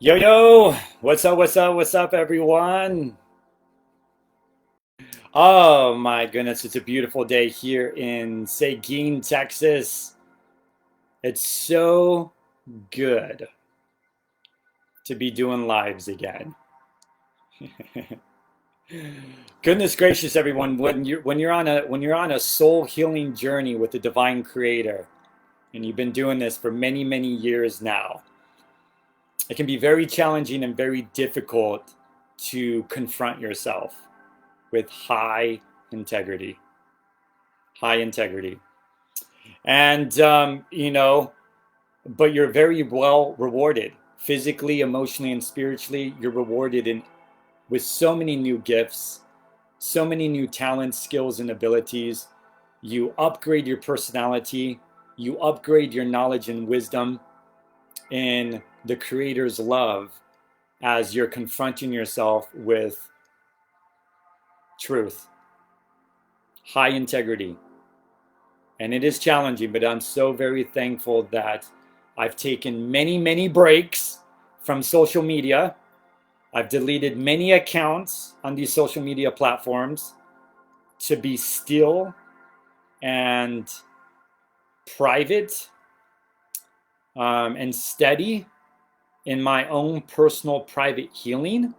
Yo, yo, what's up, everyone? Oh my goodness, it's a beautiful day here in Seguin, Texas. It's so good to be doing lives again. Goodness gracious, everyone, when you're on a soul healing journey with the divine creator, and you've been doing this for many, many years now, it can be very challenging and very difficult to confront yourself with high integrity. High integrity. And, but you're very well rewarded physically, emotionally, and spiritually. You're rewarded with so many new gifts, so many new talents, skills, and abilities. You upgrade your personality, you upgrade your knowledge and wisdom in the Creator's love as you're confronting yourself with truth, high integrity. And it is challenging, but I'm so very thankful that I've taken many, many breaks from social media. I've deleted many accounts on these social media platforms to be still and private and steady in my own personal private healing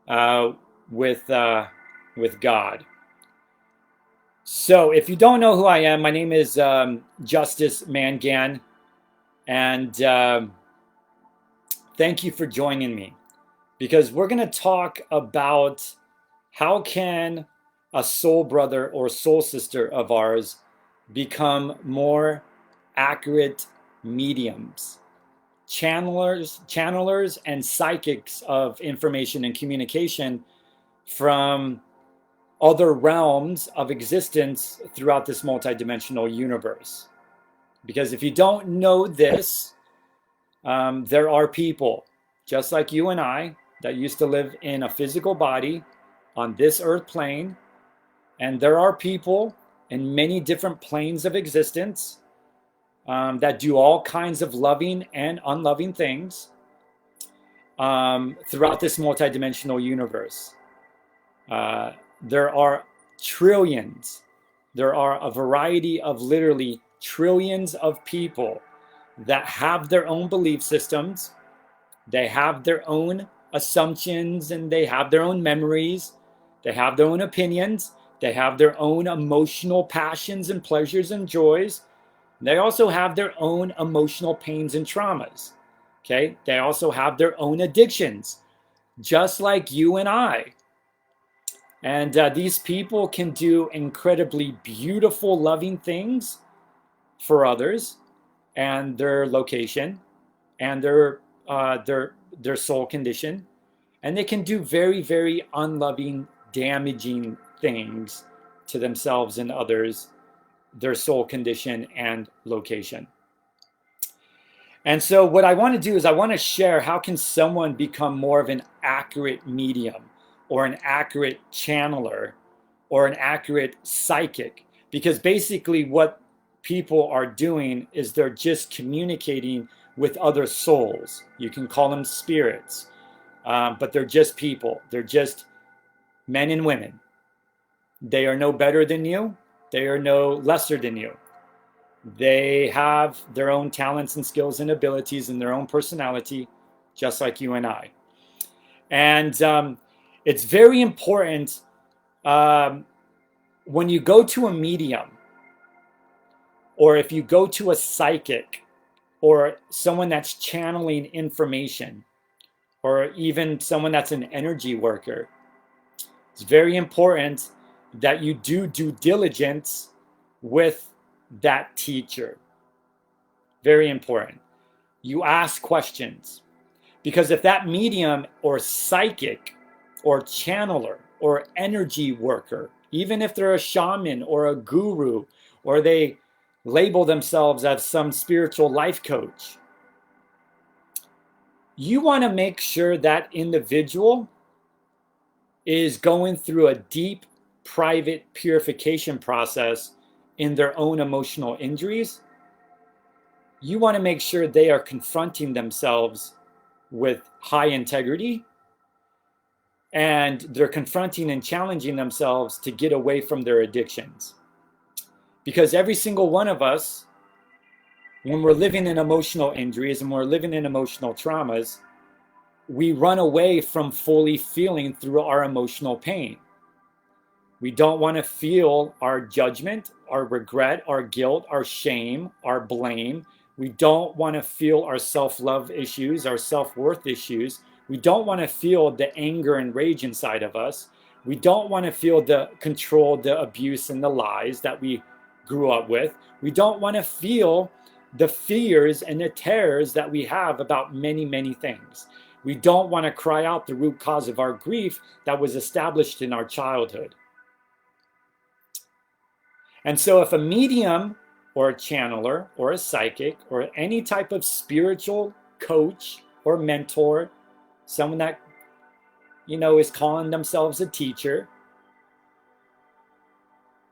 uh, with God. So, if you don't know who I am, my name is Justice Mangan, and thank you for joining me because we're going to talk about how can a soul brother or soul sister of ours become more accurate mediums, channelers, and psychics of information and communication from other realms of existence throughout this multidimensional universe. Because if you don't know this, there are people just like you and I that used to live in a physical body on this earth plane. And there are people in many different planes of existence that do all kinds of loving and unloving things throughout this multidimensional universe. There are trillions, there are a variety of literally trillions of people that have their own belief systems, they have their own assumptions, and they have their own memories, they have their own opinions, they have their own emotional passions and pleasures and joys. They also have their own emotional pains and traumas. Okay, they also have their own addictions, just like you and I. And these people can do incredibly beautiful, loving things for others and their location and their soul condition. And they can do very, very unloving, damaging things to themselves and others, their soul condition and location. And so what I want to do is I want to share how can someone become more of an accurate medium or an accurate channeler or an accurate psychic, because basically what people are doing is they're just communicating with other souls. You can call them spirits, but they're just people. They're just men and women. They are no better than you. They are no lesser than you. They have their own talents and skills and abilities and their own personality, just like you and I. And it's very important when you go to a medium, or if you go to a psychic, or someone that's channeling information, or even someone that's an energy worker, it's very important that you do due diligence with that teacher. Very important. You ask questions. Because if that medium or psychic or channeler or energy worker, even if they're a shaman or a guru, or they label themselves as some spiritual life coach, you want to make sure that individual is going through a deep, private purification process in their own emotional injuries. You want to make sure they are confronting themselves with high integrity, and they're confronting and challenging themselves to get away from their addictions. Because every single one of us, when we're living in emotional injuries and we're living in emotional traumas, we run away from fully feeling through our emotional pain. We don't want to feel our judgment, our regret, our guilt, our shame, our blame. We don't want to feel our self-love issues, our self-worth issues. We don't want to feel the anger and rage inside of us. We don't want to feel the control, the abuse, and the lies that we grew up with. We don't want to feel the fears and the terrors that we have about many, many things. We don't want to cry out the root cause of our grief that was established in our childhood. And so if a medium or a channeler or a psychic or any type of spiritual coach or mentor, someone that, is calling themselves a teacher,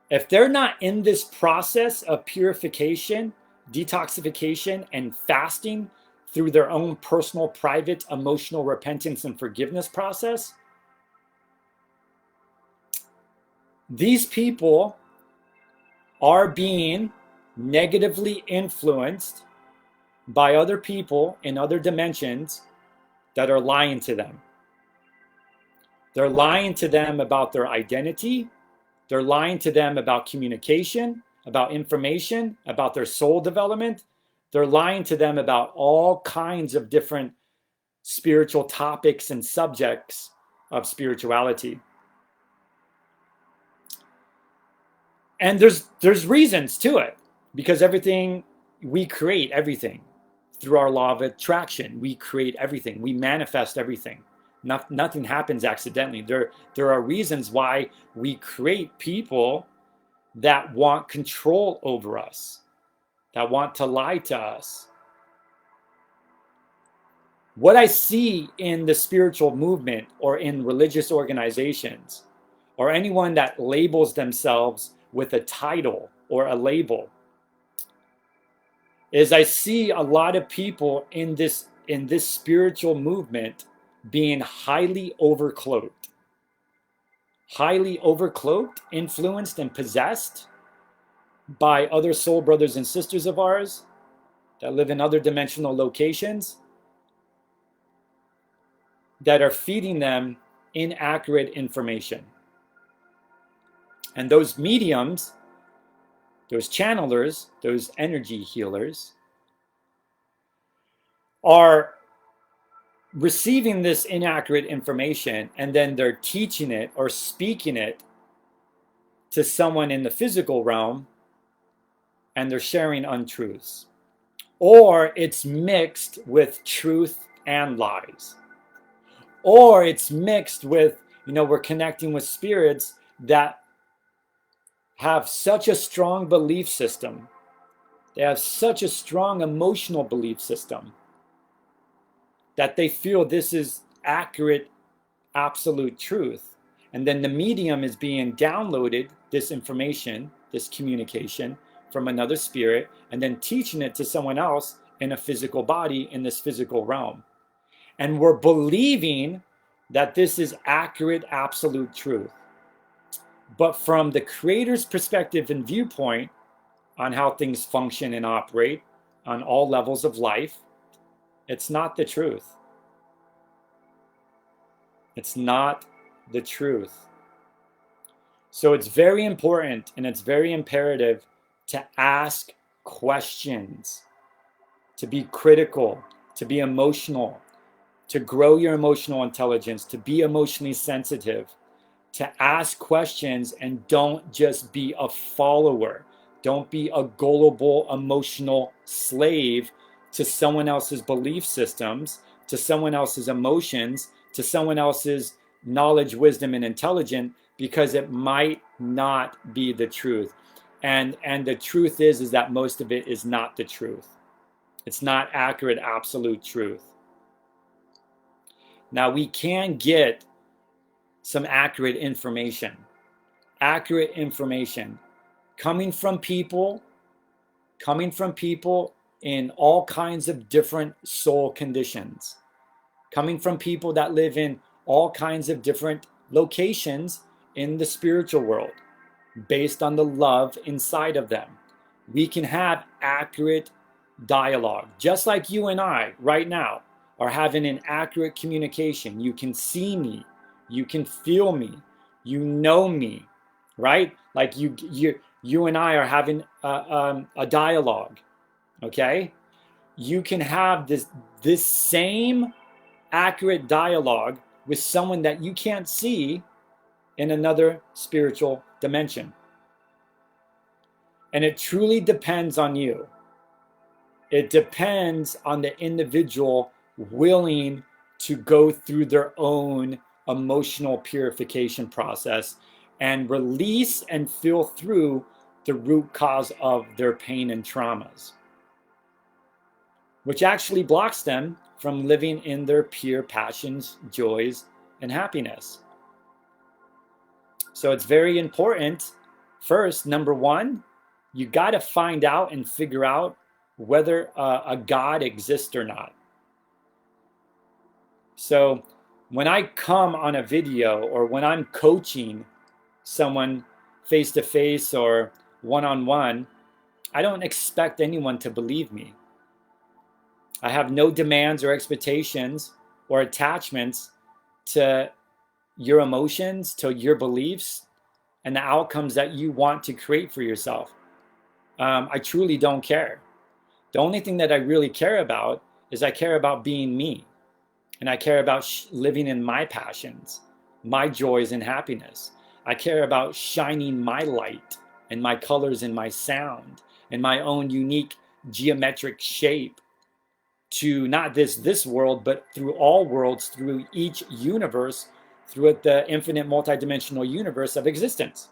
if they're not in this process of purification, detoxification, and fasting through their own personal, private, emotional repentance and forgiveness process, these people are being negatively influenced by other people in other dimensions that are lying to them. They're lying to them about their identity. They're lying to them about communication, about information, about their soul development. They're lying to them about all kinds of different spiritual topics and subjects of spirituality. And there's reasons to it, because we create everything through our law of attraction. We create everything. We manifest everything. Nothing happens accidentally. There are reasons why we create people that want control over us, that want to lie to us. What I see in the spiritual movement or in religious organizations or anyone that labels themselves with a title or a label is I see a lot of people in this spiritual movement being highly overcloaked, influenced, and possessed by other soul brothers and sisters of ours that live in other dimensional locations that are feeding them inaccurate information. And those mediums, those channelers, those energy healers are receiving this inaccurate information, and then they're teaching it or speaking it to someone in the physical realm, and they're sharing untruths. Or it's mixed with truth and lies. Or it's mixed with, we're connecting with spirits that have such a strong belief system. They have such a strong emotional belief system that they feel this is accurate, absolute truth. And then the medium is being downloaded this information, this communication from another spirit, and then teaching it to someone else in a physical body in this physical realm. And we're believing that this is accurate, absolute truth. But from the creator's perspective and viewpoint on how things function and operate on all levels of life, it's not the truth. It's not the truth. So it's very important and it's very imperative to ask questions, to be critical, to be emotional, to grow your emotional intelligence, to be emotionally sensitive, to ask questions, and don't just be a follower. Don't be a gullible emotional slave to someone else's belief systems, to someone else's emotions, to someone else's knowledge, wisdom, and intelligence, because it might not be the truth. And the truth is that most of it is not the truth. It's not accurate, absolute truth. Now, we can get some accurate information coming from people in all kinds of different soul conditions. coming from people that live in all kinds of different locations in the spiritual world based on the love inside of them. We can have accurate dialogue, just like you and I right now are having an accurate communication. You can see me, you can feel me, you know me, right? Like you and I are having a dialogue, okay? You can have this same accurate dialogue with someone that you can't see in another spiritual dimension. And it truly depends on you. It depends on the individual willing to go through their own emotional purification process and release and feel through the root cause of their pain and traumas, which actually blocks them from living in their pure passions, joys, and happiness. So it's very important. First, number one, you got to find out and figure out whether a God exists or not. So when I come on a video or when I'm coaching someone face to face or one-on-one, I don't expect anyone to believe me. I have no demands or expectations or attachments to your emotions, to your beliefs, and the outcomes that you want to create for yourself. I truly don't care. The only thing that I really care about is I care about being me. And I care about living in my passions, my joys and happiness. I care about shining my light and my colors and my sound and my own unique geometric shape to not this world, but through all worlds, through each universe, through the infinite multidimensional universe of existence.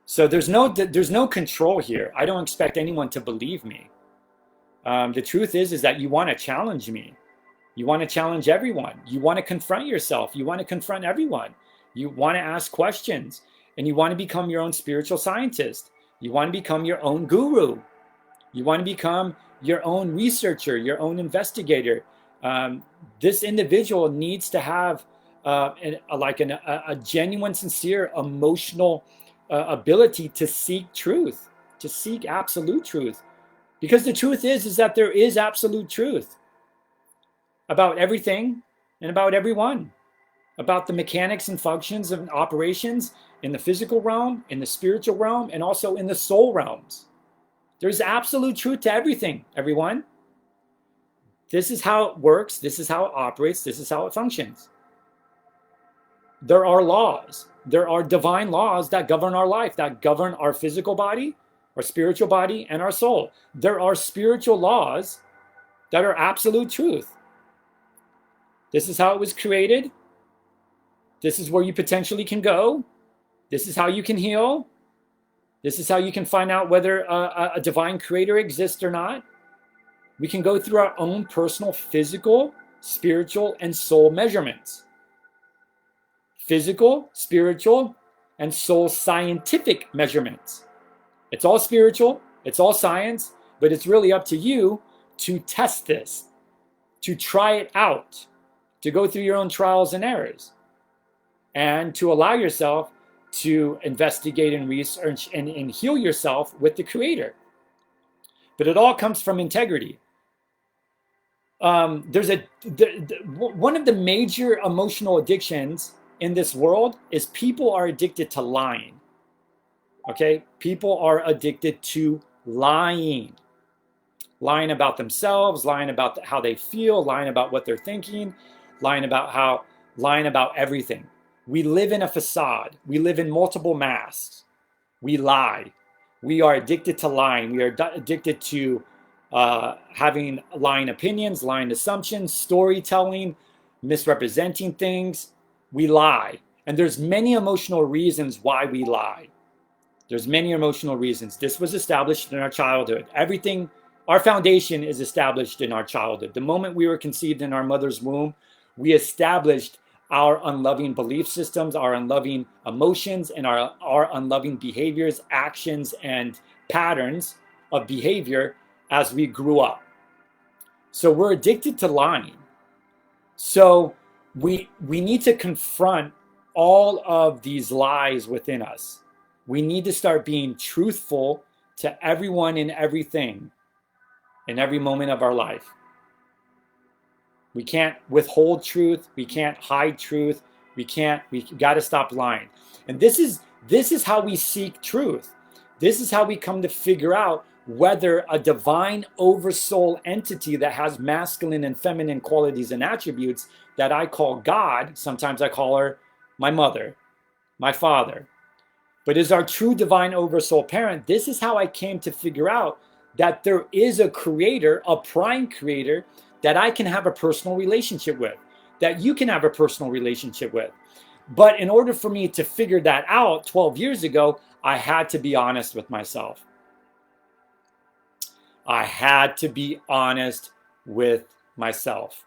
So there's no control here. I don't expect anyone to believe me. The truth is that you want to challenge me. You want to challenge everyone. You want to confront yourself. You want to confront everyone. You want to ask questions, and you want to become your own spiritual scientist. You want to become your own guru. You want to become your own researcher, your own investigator. This individual needs to have a genuine, sincere, emotional ability to seek truth, to seek absolute truth. Because the truth is that there is absolute truth about everything and about everyone, about the mechanics and functions of operations in the physical realm, in the spiritual realm, and also in the soul realms. There's absolute truth to everything, everyone. This is how it works. This is how it operates. This is how it functions. There are laws. There are divine laws that govern our life, that govern our physical body, our spiritual body, and our soul. There are spiritual laws that are absolute truth. This is how it was created. This is where you potentially can go. This is how you can heal. This is how you can find out whether a divine creator exists or not. We can go through our own personal physical, spiritual, and soul measurements. Physical, spiritual, and soul scientific measurements. It's all spiritual, it's all science, but it's really up to you to test this, to try it out, to go through your own trials and errors, and to allow yourself to investigate and research and heal yourself with the Creator. But it all comes from integrity. One of the major emotional addictions in this world is people are addicted to lying. Okay? People are addicted to lying. Lying about themselves, lying about how they feel, lying about what they're thinking, lying about everything. We live in a facade. We live in multiple masks. We lie. We are addicted to lying. We are addicted to having lying opinions, lying assumptions, storytelling, misrepresenting things. We lie. And there's many emotional reasons why we lie. There's many emotional reasons. This was established in our childhood. Everything, our foundation is established in our childhood. The moment we were conceived in our mother's womb, we established our unloving belief systems, our unloving emotions, and our unloving behaviors, actions, and patterns of behavior as we grew up. So we're addicted to lying. So we need to confront all of these lies within us. We need to start being truthful to everyone and everything in every moment of our life. We can't withhold truth. We can't hide truth. We got to stop lying. And this is how we seek truth. This is how we come to figure out whether a divine oversoul entity that has masculine and feminine qualities and attributes that I call God, sometimes I call her my mother, my father, but is our true divine oversoul parent. This is how I came to figure out that there is a creator, a prime creator, that I can have a personal relationship with, that you can have a personal relationship with. But in order for me to figure that out 12 years ago, I had to be honest with myself. I had to be honest with myself.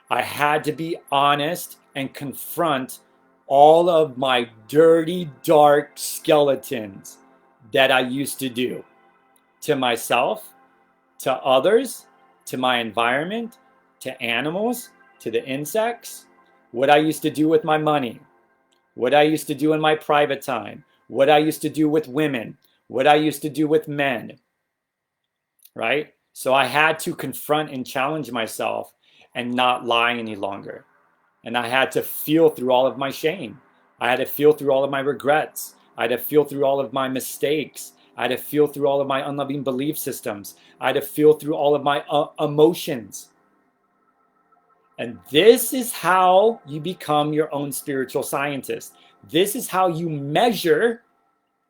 I had to be honest and confront all of my dirty, dark skeletons that I used to do to myself, to others, to my environment, to animals, to the insects, what I used to do with my money, what I used to do in my private time, what I used to do with women, what I used to do with men, right? So I had to confront and challenge myself and not lie any longer. And I had to feel through all of my shame. I had to feel through all of my regrets. I had to feel through all of my mistakes. I had to feel through all of my unloving belief systems. I had to feel through all of my emotions. And this is how you become your own spiritual scientist. This is how you measure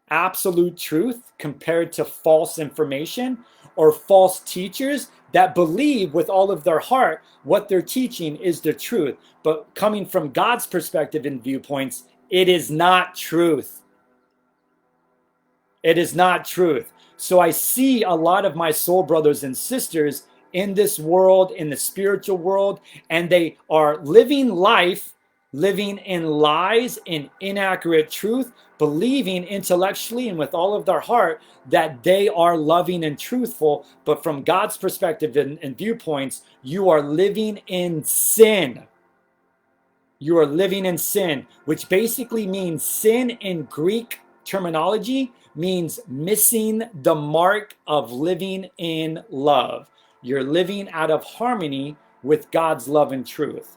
absolute truth compared to false information or false teachers that believe with all of their heart what they're teaching is the truth. But coming from God's perspective and viewpoints, it is not truth. It is not truth. So I see a lot of my soul brothers and sisters in this world, in the spiritual world, and they are living life, living in lies, in inaccurate truth, believing intellectually and with all of their heart that they are loving and truthful. But from God's perspective and viewpoints, you are living in sin. You are living in sin, which basically means sin in Greek terminology means missing the mark of living in love. You're living out of harmony with God's love and truth.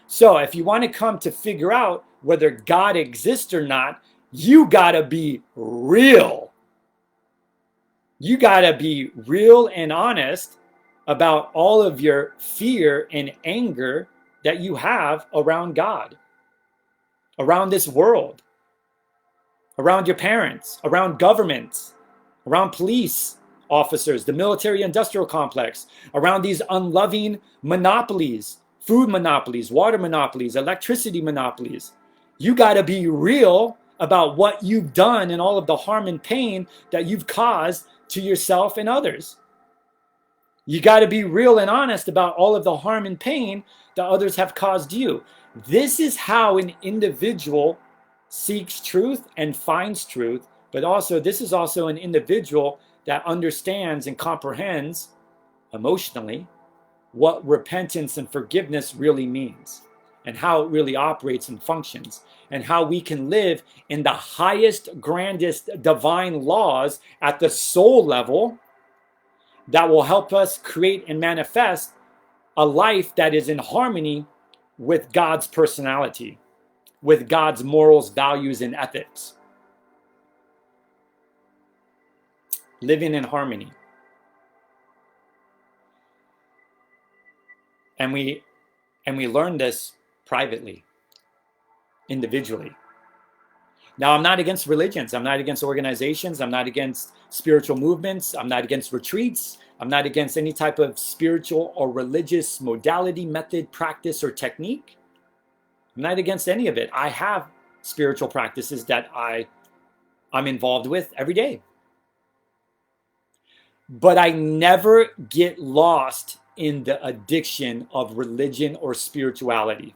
So if you want to come to figure out whether God exists or not, you got to be real. You got to be real and honest about all of your fear and anger that you have around God, around this world, around your parents, around governments, around police officers, the military industrial complex, around these unloving monopolies, food monopolies, water monopolies, electricity monopolies. You got to be real about what you've done and all of the harm and pain that you've caused to yourself and others. You got to be real and honest about all of the harm and pain that others have caused you. This is how an individual seeks truth and finds truth, but also this is also an individual that understands and comprehends emotionally what repentance and forgiveness really means and how it really operates and functions and how we can live in the highest, grandest divine laws at the soul level that will help us create and manifest a life that is in harmony with God's personality, with God's morals, values, and ethics. Living in harmony. And we learn this privately, individually. Now, I'm not against religions. I'm not against organizations. I'm not against spiritual movements. I'm not against retreats. I'm not against any type of spiritual or religious modality, method, practice, or technique. I'm not against any of it. I have spiritual practices that I'm involved with every day. But I never get lost in the addiction of religion or spirituality.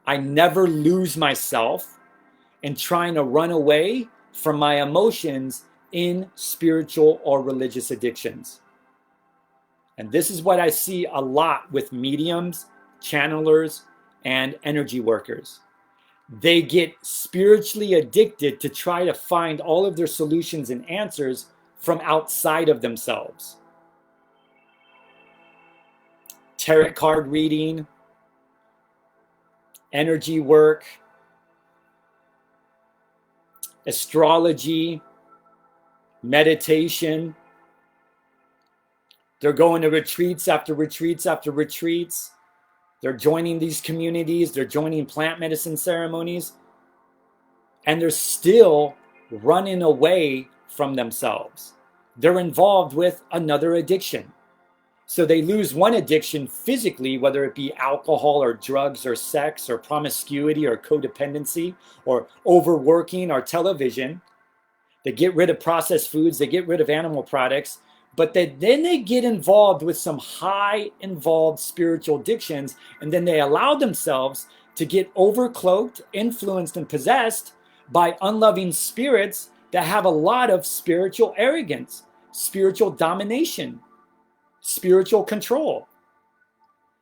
I never lose myself in trying to run away from my emotions in spiritual or religious addictions. And this is what I see a lot with mediums channelers, and energy workers. They get spiritually addicted to try to find all of their solutions and answers from outside of themselves. Tarot card reading, energy work, astrology, meditation. They're going to retreats after retreats after retreats. They're joining these communities. They're joining plant medicine ceremonies. And they're still running away from themselves. They're involved with another addiction. So they lose one addiction physically, whether it be alcohol or drugs or sex or promiscuity or codependency or overworking or television. They get rid of processed foods. They get rid of animal products. But then they get involved with some high involved spiritual addictions. And then they allow themselves to get overcloaked, influenced, and possessed by unloving spirits that have a lot of spiritual arrogance, spiritual domination, spiritual control.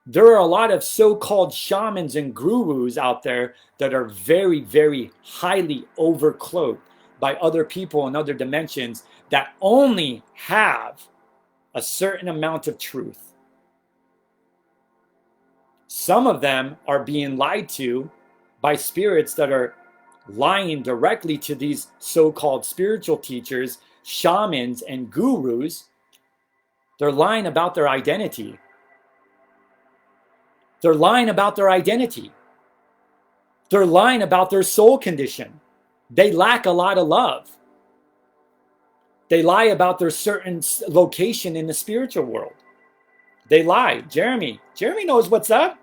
There are a lot of so-called shamans and gurus out there that are very, very highly overcloaked by other people in other dimensions that only have a certain amount of truth. Some of them are being lied to by spirits that are lying directly to these so-called spiritual teachers, shamans, and gurus. They're lying about their identity. They're lying about their identity. They're lying about their soul condition. They lack a lot of love. They lie about their certain location in the spiritual world. They lie. Jeremy knows what's up.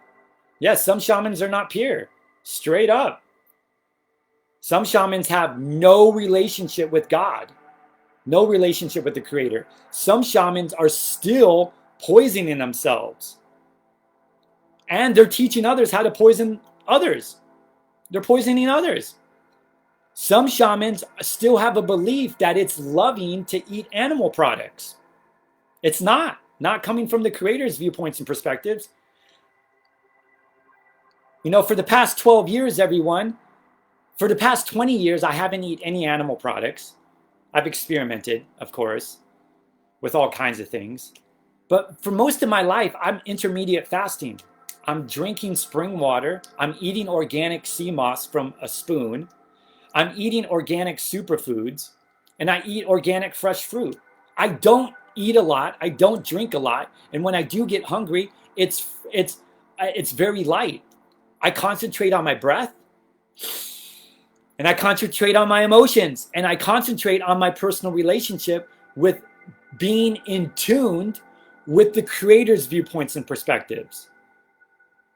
Yes, some shamans are not pure. Straight up. Some shamans have no relationship with God. No relationship with the Creator. Some shamans are still poisoning themselves. And they're teaching others how to poison others. They're poisoning others. Some shamans still have a belief that it's loving to eat animal products. It's not coming from the Creator's viewpoints and perspectives. You know, for the past 12 years, everyone, for the past 20 years, I haven't eaten any animal products. I've experimented, of course, with all kinds of things. But for most of my life, I'm intermediate fasting. I'm drinking spring water. I'm eating organic sea moss from a spoon. I'm eating organic superfoods. And I eat organic fresh fruit. I don't eat a lot. I don't drink a lot. And when I do get hungry, it's very light. I concentrate on my breath. And I concentrate on my emotions. And I concentrate on my personal relationship with being in tune with the Creator's viewpoints and perspectives.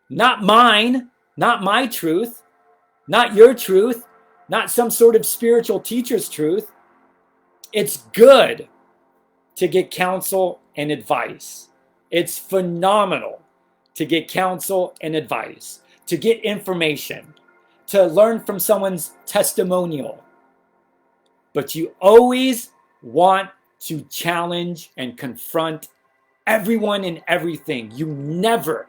Not mine, not my truth, not your truth, not some sort of spiritual teacher's truth. It's good to get counsel and advice. It's phenomenal to get counsel and advice, to get information, to learn from someone's testimonial. But you always want to challenge and confront everyone and everything. You never,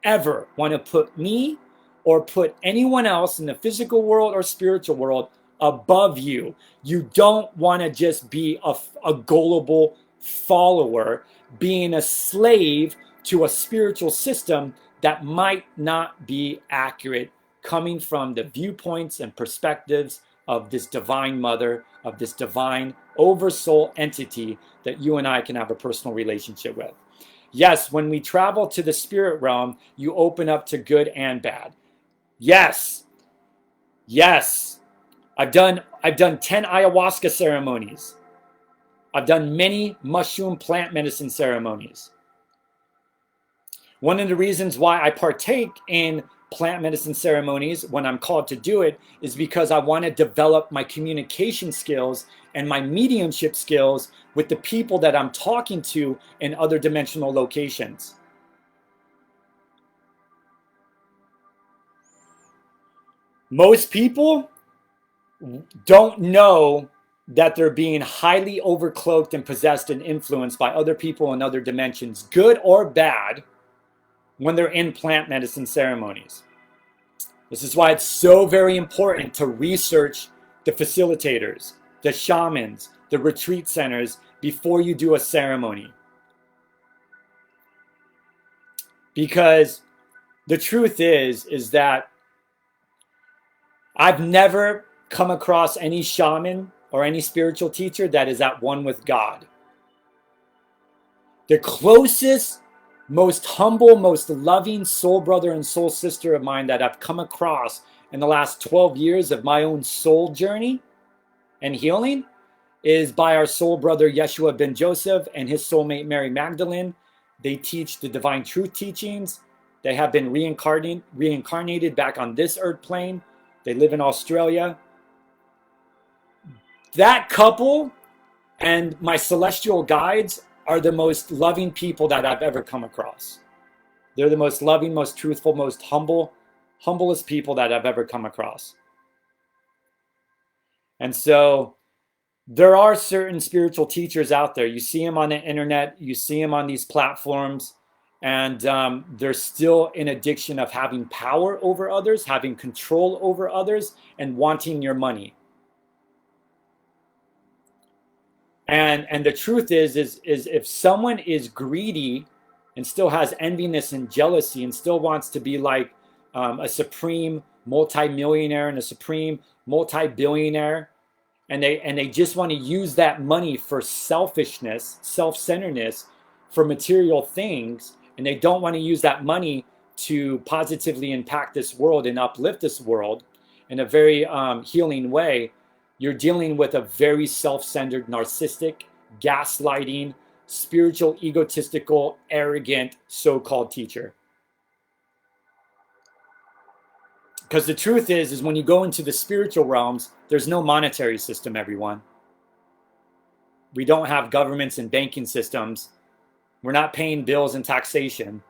ever want to put me or put anyone else in the physical world or spiritual world above you. You don't want to just be a gullible follower, being a slave to a spiritual system that might not be accurate, coming from the viewpoints and perspectives of this divine mother, of this divine oversoul entity that you and I can have a personal relationship with. Yes, when we travel to the spirit realm, you open up to good and bad. Yes. I've done 10 ayahuasca ceremonies. I've done many mushroom plant medicine ceremonies. One of the reasons why I partake in plant medicine ceremonies when I'm called to do it is because I want to develop my communication skills and my mediumship skills with the people that I'm talking to in other dimensional locations. Most people don't know that they're being highly overcloaked and possessed and influenced by other people in other dimensions, good or bad. when they're in plant medicine ceremonies. This is why it's so very important to research the facilitators, the shamans, the retreat centers before you do a ceremony. Because the truth is that I've never come across any shaman or any spiritual teacher that is at one with God. The closest, most humble, most loving soul brother and soul sister of mine that I've come across in the last 12 years of my own soul journey and healing is by our soul brother Yeshua ben Joseph and his soulmate Mary Magdalene. They teach the divine truth teachings. They have been reincarnated back on this earth plane. They live in Australia. That couple and my celestial guides are the most loving people that I've ever come across. They're the most loving, most truthful, most humblest people that I've ever come across. And so there are certain spiritual teachers out there. You see them on the internet, you see them on these platforms, and they're still in addiction of having power over others, having control over others, and wanting your money. And the truth is if someone is greedy and still has enviness and jealousy and still wants to be like a supreme multimillionaire and a supreme multi-billionaire, and they just want to use that money for selfishness, self-centeredness, for material things, and they don't want to use that money to positively impact this world and uplift this world in a very healing way, you're dealing with a very self-centered, narcissistic, gaslighting, spiritual, egotistical, arrogant, so-called teacher. Because the truth is when you go into the spiritual realms, there's no monetary system, everyone. We don't have governments and banking systems. We're not paying bills and taxation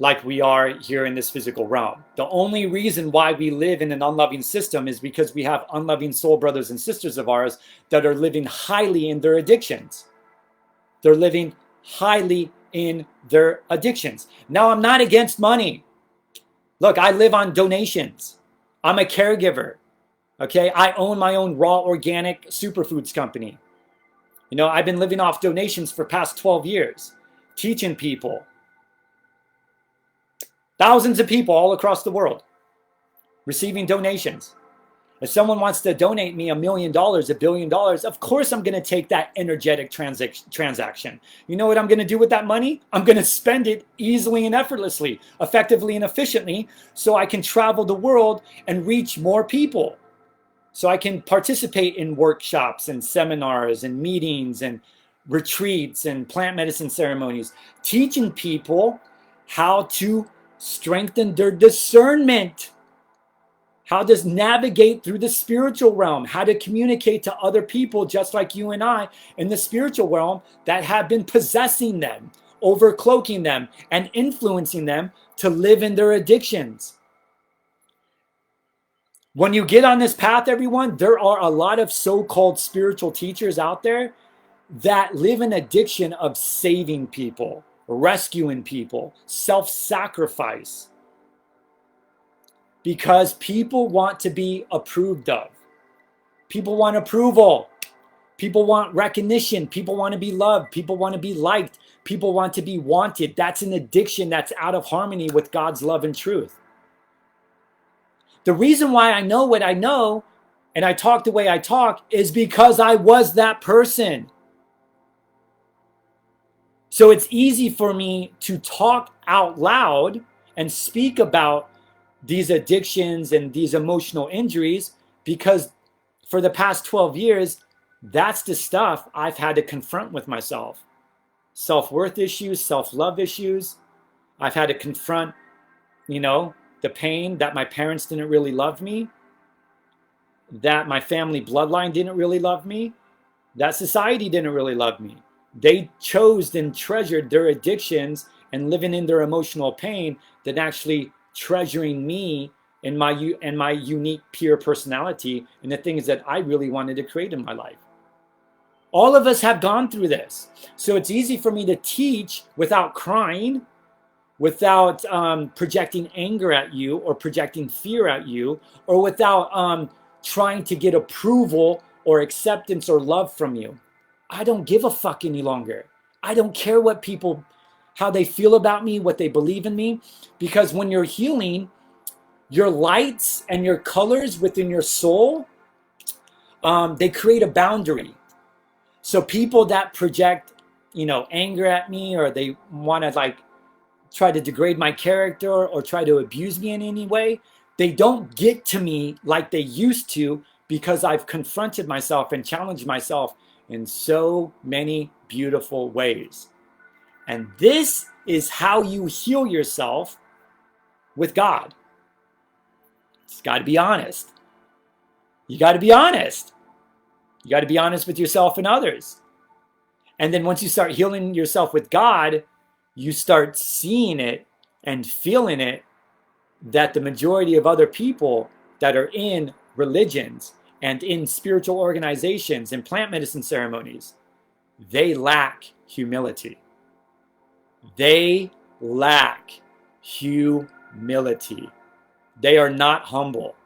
like we are here in this physical realm. The only reason why we live in an unloving system is because we have unloving soul brothers and sisters of ours that are living highly in their addictions. They're living highly in their addictions. Now, I'm not against money. Look, I live on donations. I'm a caregiver. Okay, I own my own raw organic superfoods company. You know, I've been living off donations for past 12 years, teaching people. Thousands of people all across the world receiving donations. If someone wants to donate me $1 million, $1 billion, of course I'm going to take that energetic transaction. You know what I'm going to do with that money? I'm going to spend it easily and effortlessly, effectively and efficiently, so I can travel the world and reach more people. So I can participate in workshops and seminars and meetings and retreats and plant medicine ceremonies, teaching people how to strengthen their discernment, how to navigate through the spiritual realm, how to communicate to other people just like you and I in the spiritual realm that have been possessing them, overcloaking them, and influencing them to live in their addictions. When you get on this path, everyone, there are a lot of so-called spiritual teachers out there that live in addiction of saving people, rescuing people, self-sacrifice. Because people want to be approved of. People want approval. People want recognition. People want to be loved. People want to be liked. People want to be wanted. That's an addiction that's out of harmony with God's love and truth. The reason why I know what I know and I talk the way I talk is because I was that person. So it's easy for me to talk out loud and speak about these addictions and these emotional injuries because for the past 12 years, that's the stuff I've had to confront with myself. Self-worth issues, self-love issues. I've had to confront, the pain that my parents didn't really love me, that my family bloodline didn't really love me, that society didn't really love me. They chose and treasured their addictions and living in their emotional pain than actually treasuring me and my unique pure personality and the things that I really wanted to create in my life. All of us have gone through this. So it's easy for me to teach without crying, without projecting anger at you or projecting fear at you, or without trying to get approval or acceptance or love from you. I don't give a fuck any longer. I don't care what people, how they feel about me, what they believe in me, because when you're healing, your lights and your colors within your soul, they create a boundary. So people that project, anger at me, or they want to like try to degrade my character or try to abuse me in any way, they don't get to me like they used to, because I've confronted myself and challenged myself in so many beautiful ways. And this is how you heal yourself with God. It's got to be honest. You got to be honest. You got to be honest with yourself and others. And then once you start healing yourself with God, you start seeing it and feeling it, that the majority of other people that are in religions and in spiritual organizations and plant medicine ceremonies, they lack humility. They lack humility. They are not humble.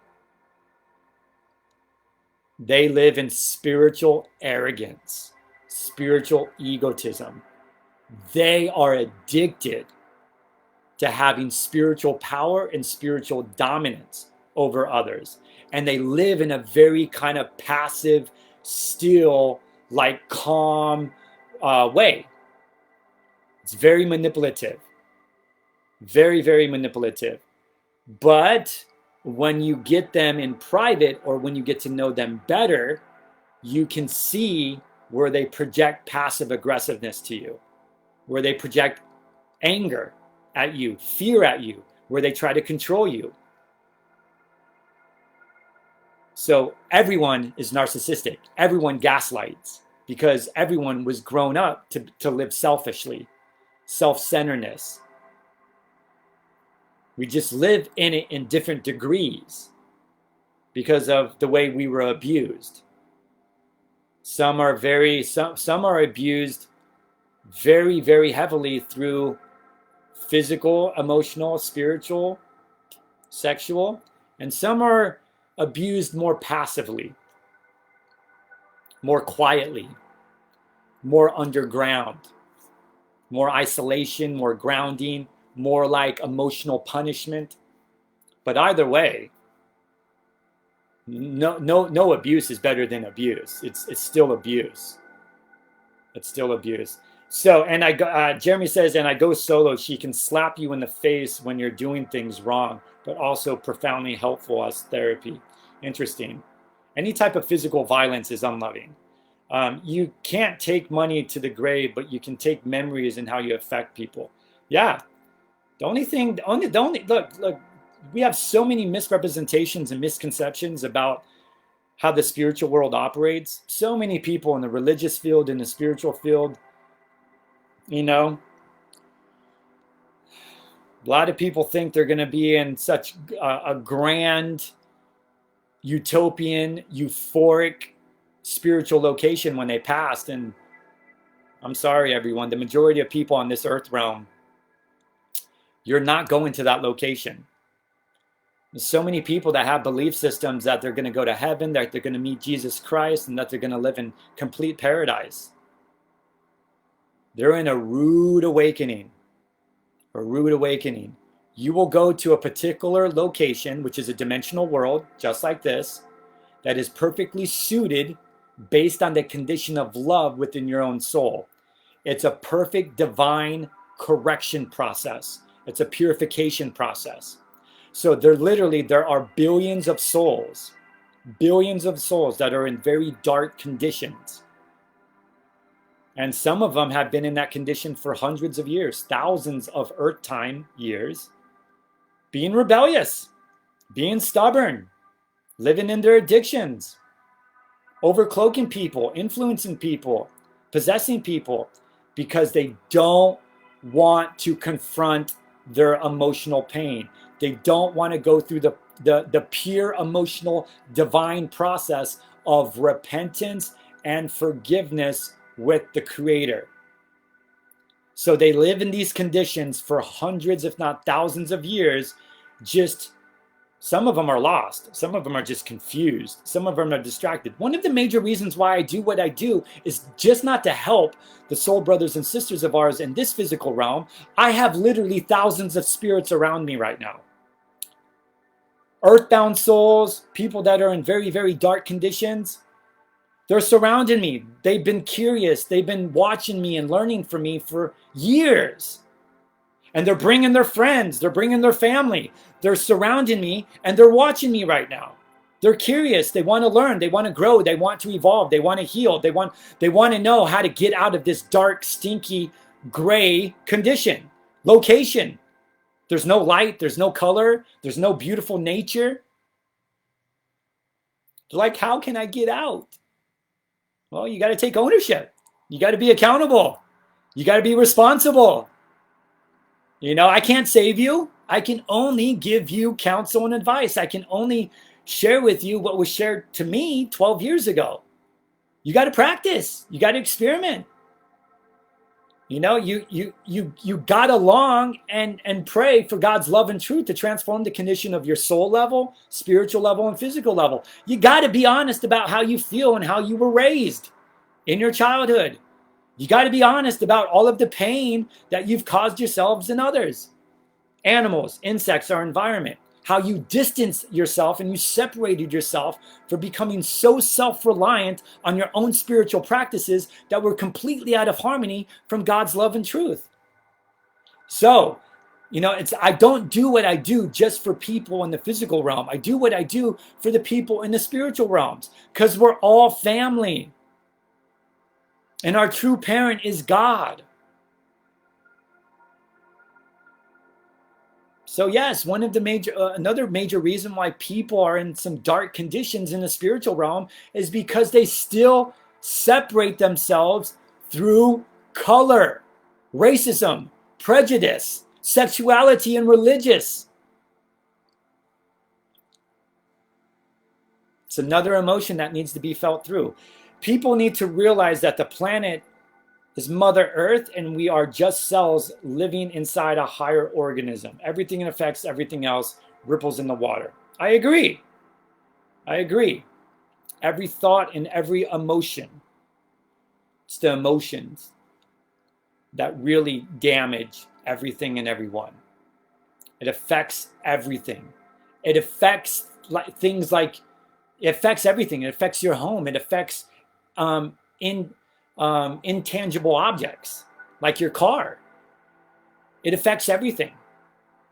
They live in spiritual arrogance, spiritual egotism. They are addicted to having spiritual power and spiritual dominance over others. And they live in a very kind of passive, still, like calm way. It's very manipulative. Very, very manipulative. But when you get them in private, or when you get to know them better, you can see where they project passive aggressiveness to you, where they project anger at you, fear at you, where they try to control you. So everyone is narcissistic. Everyone gaslights, because everyone was grown up to live selfishly, self-centeredness. We just live in it in different degrees because of the way we were abused. Some are abused very, very heavily through physical, emotional, spiritual, sexual, and some are abused more passively, more quietly, more underground, more isolation, more grounding, more like emotional punishment. But either way, no abuse is better than abuse. It's still abuse. It's still abuse. So, and Jeremy says, and I go solo. She can slap you in the face when you're doing things wrong, but also profoundly helpful as therapy. Interesting. Any type of physical violence is unloving. You can't take money to the grave, but you can take memories and how you affect people. Yeah. Look, we have so many misrepresentations and misconceptions about how the spiritual world operates. So many people in the religious field, in the spiritual field, a lot of people think they're going to be in such a grand, utopian, euphoric spiritual location when they passed. And I'm sorry, everyone, the majority of people on this earth realm, you're not going to that location. There's so many people that have belief systems that they're going to go to heaven, that they're going to meet Jesus Christ, and that they're going to live in complete paradise. They're in a rude awakening. A rude awakening. You will go to a particular location, which is a dimensional world, just like this, that is perfectly suited based on the condition of love within your own soul. It's a perfect divine correction process. It's a purification process. So there are billions of souls that are in very dark conditions. And some of them have been in that condition for hundreds of years, thousands of earth time years, being rebellious, being stubborn, living in their addictions, overcloaking people, influencing people, possessing people, because they don't want to confront their emotional pain. They don't want to go through the pure emotional divine process of repentance and forgiveness with the Creator. So they live in these conditions for hundreds, if not thousands of years. Just some of them are lost. Some of them are just confused. Some of them are distracted. One of the major reasons why I do what I do is just not to help the soul brothers and sisters of ours in this physical realm. I have literally thousands of spirits around me right now. Earthbound souls, people that are in very, very dark conditions. They're surrounding me. They've been curious. They've been watching me and learning from me for years. And they're bringing their friends. They're bringing their family. They're surrounding me and they're watching me right now. They're curious. They want to learn. They want to grow. They want to evolve. They want to heal. They want to know how to get out of this dark, stinky, gray condition, location. There's no light. There's no color. There's no beautiful nature. They're like, how can I get out? Well, you got to take ownership. You got to be accountable. You got to be responsible. You know, I can't save you. I can only give you counsel and advice. I can only share with you what was shared to me 12 years ago. You got to practice. You got to experiment. You know, you got to long and pray for God's love and truth to transform the condition of your soul level, spiritual level, and physical level. You got to be honest about how you feel and how you were raised in your childhood. You got to be honest about all of the pain that you've caused yourselves and others. Animals, insects, our environment. How you distanced yourself and you separated yourself for becoming so self-reliant on your own spiritual practices that were completely out of harmony from God's love and truth. So, you know, I don't do what I do just for people in the physical realm. I do what I do for the people in the spiritual realms because we're all family. And our true parent is God. So yes, one of the another major reason why people are in some dark conditions in the spiritual realm is because they still separate themselves through color, racism, prejudice, sexuality, and religious. It's another emotion that needs to be felt through. People need to realize that the planet is Mother Earth and we are just cells living inside a higher organism. Everything affects everything else, ripples in the water. I agree. I agree. Every thought and every emotion, it's the emotions that really damage everything and everyone. It affects everything. It affects things like, it affects everything. It affects your home. It affects intangible objects like your car. It affects everything,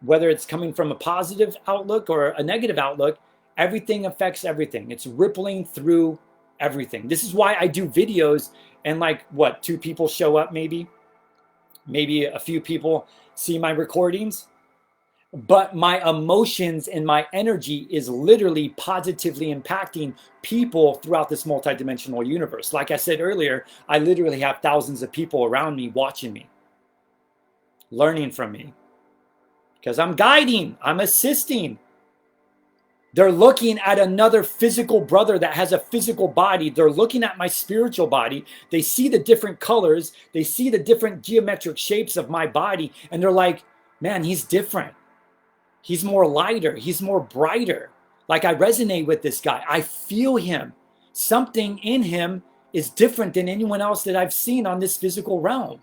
whether it's coming from a positive outlook or a negative outlook. Everything affects everything. It's rippling through everything. This is why I do videos and like what, 2 people show up, maybe a few people see my recordings, but my emotions and my energy is literally positively impacting people throughout this multidimensional universe. Like I said earlier, I literally have thousands of people around me watching me, learning from me, because I'm guiding, I'm assisting. They're looking at another physical brother that has a physical body. They're looking at my spiritual body. They see the different colors. They see the different geometric shapes of my body. And they're like, man, he's different. He's more lighter. He's more brighter. Like I resonate with this guy. I feel him. Something in him is different than anyone else that I've seen on this physical realm.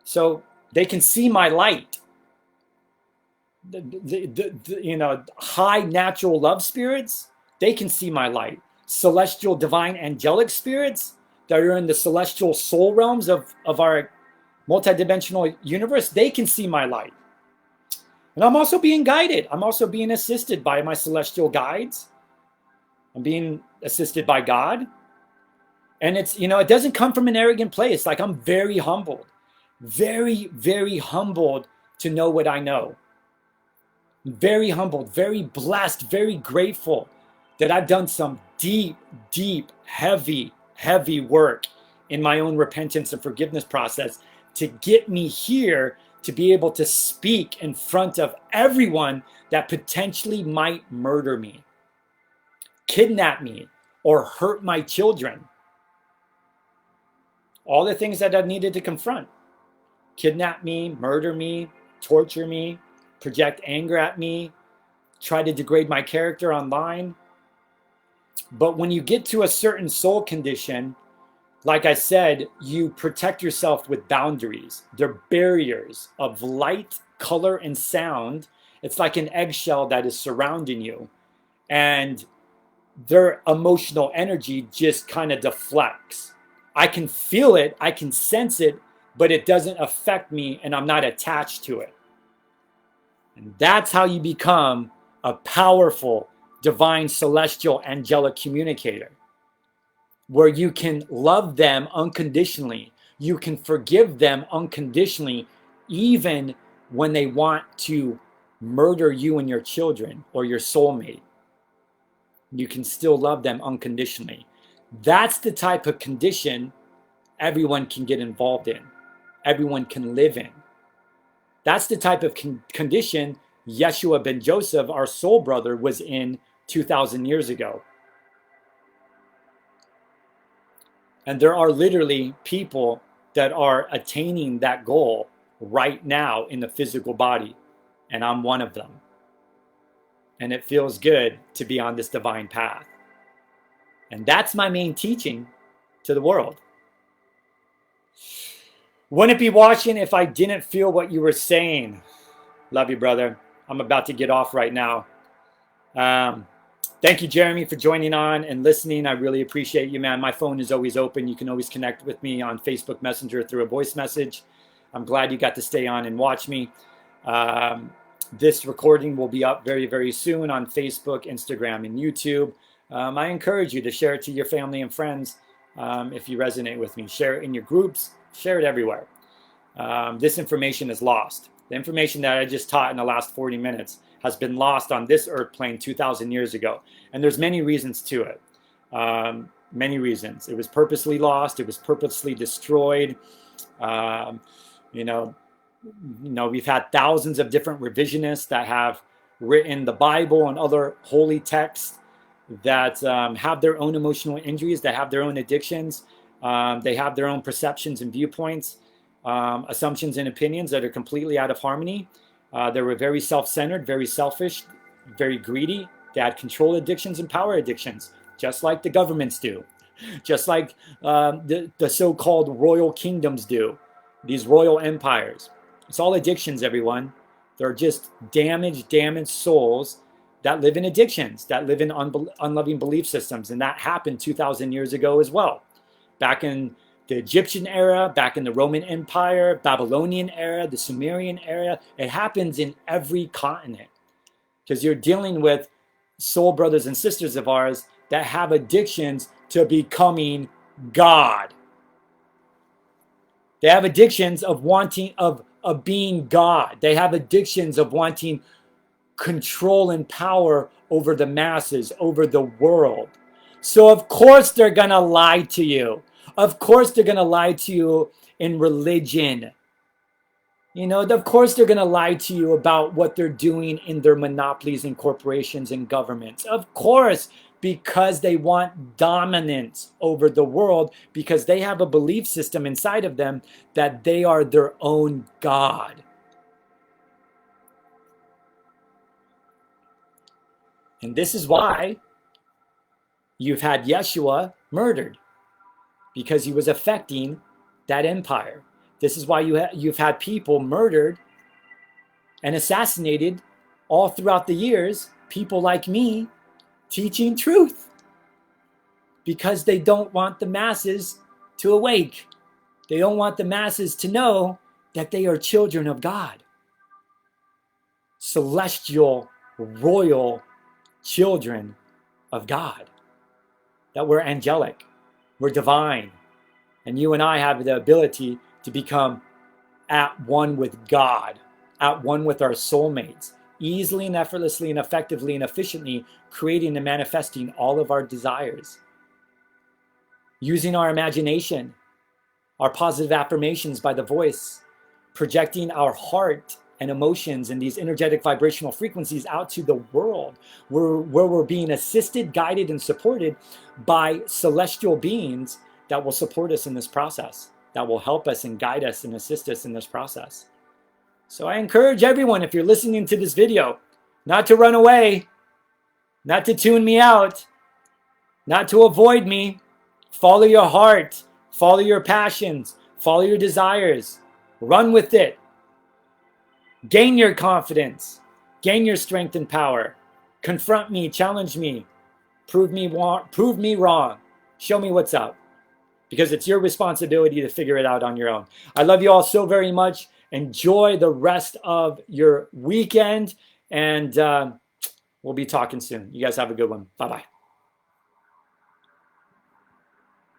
So they can see my light. You know, high natural love spirits, they can see my light. Celestial, divine, angelic spirits that are in the celestial soul realms of our multidimensional universe, they can see my light. And I'm also being guided. I'm also being assisted by my celestial guides. I'm being assisted by God. And it's, you know, it doesn't come from an arrogant place. Like I'm very humbled, very, very humbled to know what I know. Very humbled, very blessed, very grateful that I've done some deep, deep, heavy, heavy work in my own repentance and forgiveness process to get me here to be able to speak in front of everyone that potentially might murder me, kidnap me, or hurt my children. All the things that I needed to confront. Kidnap me, murder me, torture me, project anger at me, try to degrade my character online. But when you get to a certain soul condition, like I said, you protect yourself with boundaries. They're barriers of light, color, and sound. It's like an eggshell that is surrounding you. And their emotional energy just kind of deflects. I can feel it, I can sense it, but it doesn't affect me and I'm not attached to it. And that's how you become a powerful, divine, celestial, angelic communicator, where you can love them unconditionally. You can forgive them unconditionally, even when they want to murder you and your children or your soulmate. You can still love them unconditionally. That's the type of condition everyone can get involved in, everyone can live in. That's the type of condition Yeshua ben Joseph, our soul brother, was in 2,000 years ago. And there are literally people that are attaining that goal right now in the physical body. And I'm one of them. And it feels good to be on this divine path. And that's my main teaching to the world. Wouldn't be watching if I didn't feel what you were saying. Love you, brother. I'm about to get off right now. Thank you, Jeremy, for joining on and listening. I really appreciate you, man. My phone is always open. You can always connect with me on Facebook Messenger through a voice message. I'm glad you got to stay on and watch me. This recording will be up very, very soon on Facebook, Instagram, and YouTube. I encourage you to share it to your family and friends if you resonate with me. Share it in your groups. Share it everywhere. This information is lost. The information that I just taught in the last 40 minutes has been lost on this earth plane 2,000 years ago. And there's many reasons to it. Many reasons. It was purposely lost. It was purposely destroyed. We've had thousands of different revisionists that have written the Bible and other holy texts that have their own emotional injuries, that have their own addictions. They have their own perceptions and viewpoints, assumptions and opinions that are completely out of harmony. They were very self-centered, very selfish, very greedy. They had control addictions and power addictions, just like the governments do, just like the so-called royal kingdoms do, these royal empires. It's all addictions, everyone. They're just damaged souls that live in addictions, that live in unloving belief systems. And that happened 2,000 years ago as well. Back in the Egyptian era, back in the Roman Empire, Babylonian era, the Sumerian era. It happens in every continent because you're dealing with soul brothers and sisters of ours that have addictions to becoming God. They have addictions of wanting, of being God. They have addictions of wanting control and power over the masses, over the world. So of course they're going to lie to you. Of course they're going to lie to you in religion. Of course they're going to lie to you about what they're doing in their monopolies and corporations and governments. Of course, because they want dominance over the world, because they have a belief system inside of them that they are their own God. And this is why you've had Yeshua murdered, because he was affecting that empire. This is why you've had people murdered and assassinated all throughout the years, people like me teaching truth, because they don't want the masses to awake. They don't want the masses to know that they are children of God. Celestial, royal children of God. That we're angelic. We're divine. And you and I have the ability to become at one with God, at one with our soulmates, easily and effortlessly and effectively and efficiently creating and manifesting all of our desires. Using our imagination, our positive affirmations by the voice, projecting our heart and emotions and these energetic vibrational frequencies out to the world, where we're being assisted, guided, and supported by celestial beings that will support us in this process, that will help us and guide us and assist us in this process. So I encourage everyone, if you're listening to this video, not to run away, not to tune me out, not to avoid me. Follow your heart, follow your passions, follow your desires, run with it. Gain your confidence, gain your strength and power. Confront me, challenge me, prove me wrong, show me what's up, because it's your responsibility to figure it out on your own. I love you all so very much. Enjoy the rest of your weekend, and we'll be talking soon. You guys have a good one. Bye-bye.